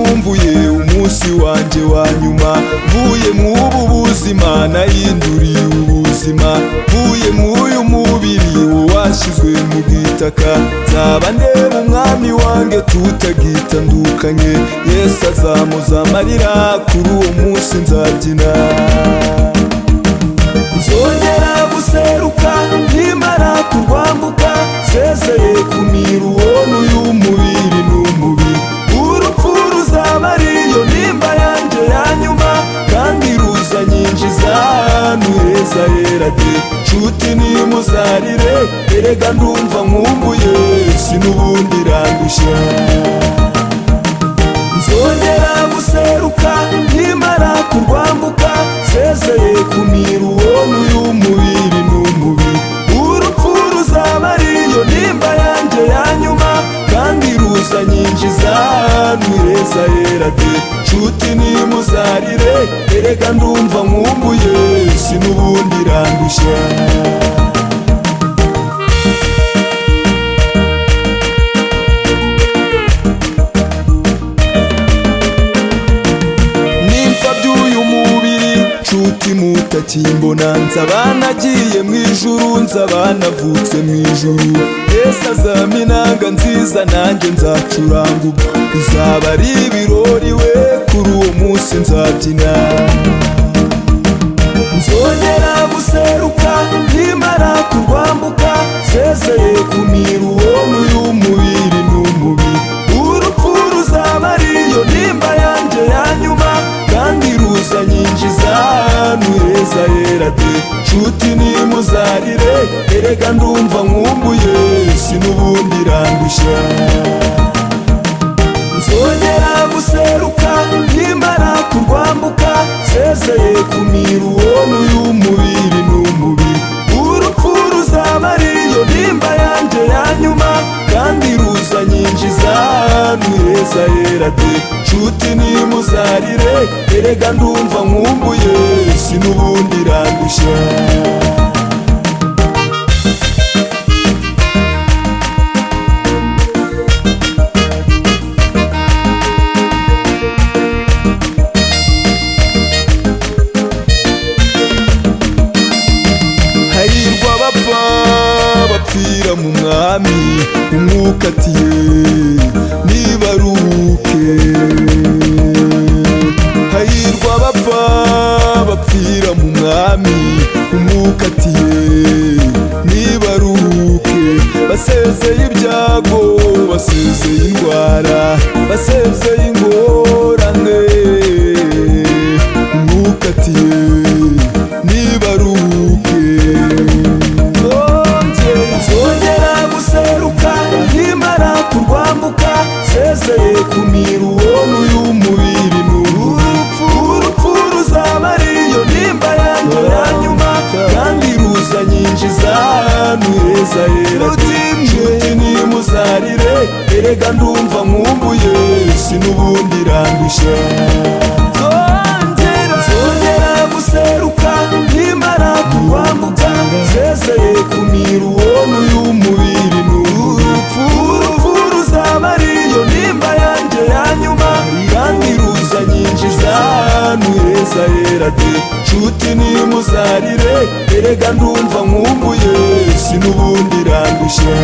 nkumbuye umunsi wanje wa nyuma. Mvuye mw'ubu buzima nahinduriye ubuzima, mvuye mw'uyu mubiri washizwe mu gitaka. Nzaba ndeba umwami wange tutagitandukanye, Yesu azamuza amarira, kuri uwo munsi nzabyina. Nzongera guseruka nkimara kurwambuka, nsezeye ku miruwonu y'umubiri n'umubiri. Urupfu ruzaba ariyo nimba yanjye ya nyuma, kandi ruzanyinjiza ahantu heza hera de. Nshuti nimuzarire, erega ndumva nkumbuye, si n'ubundi irandushya. Nzongera guseruka nkimara kurwambuka, nsezeye ku miruwonu y'umubiri n'umubiri. Urupfu ruzaba ariyo nimba yanjye ya nyuma, kandi ruzanyinjiza ahantu heza hera de. Nshuti nimuzarire, erega ndumva nkumbuye, si n'ubundi irandushya. Nshuti mutakimbona, nzaba nagiye mw'ijuru, nzaba navutse mw'ijuru. Yesu azampa inanga nziza, nanjye nzacuranga ubwo. Bizaba ari ibirori we, kuri uwo munsi nzabyina. Nzongera guseruka nkimara kurwambuka, nsezeye ku miruwonu y'umubiri n'umubiri. Urupfu ruzaba ariyo nimba yanjye ya nyuma, kandi ruzanyinjiza ahantu heza hera de. Nshuti nimuzarire, erega ndumva nkumbuye, si n'ubundi irandushya. Nzongera guseruka nkimara kurwambuka, nsezeye ku miruwonu y'umubiri n'umubiri. Urupfu ruzaba ariyo nimba yanjye ya nyuma, kandi ruzanyinjiza ahantu heza hera de. Nshuti nimuzarire, erega ndumva nkumbuye, si n'ubundi irandushya. Hahirwa abapfa bapfira mu mwami, umwuka atiye nibaruke. Hahirwa abapfa bapfira mu mwami, umwuka atiye nibaruke. Basezeye ibyago, basezeye indwara, basezeye ingorane, umwuka atiye nibaruke. Nzongera guseruka nkimara kurwambuka, nsezeye ku miruwonu y'umubiri n'urupfu. Urupfu ruzaba ariyo nimba yanjye ya nyuma, kandi ruzanyinjiza ahantu heza hera de. Nshuti nimuzarire, erega ndumva nkumbuye, si n'ubundi irandushya. Nzongera guseruka nkimara kurwambuka, nsezeye ku miruwonu y'umubiri n'urupfu. Urupfu ruzaba ariyo nimba yanjye ya nyuma, kandi ruzanyinjiza ahantu heza hera de. Nshuti nimuzarire, erega ndumva nkumbuye, si n'ubundi irandushya.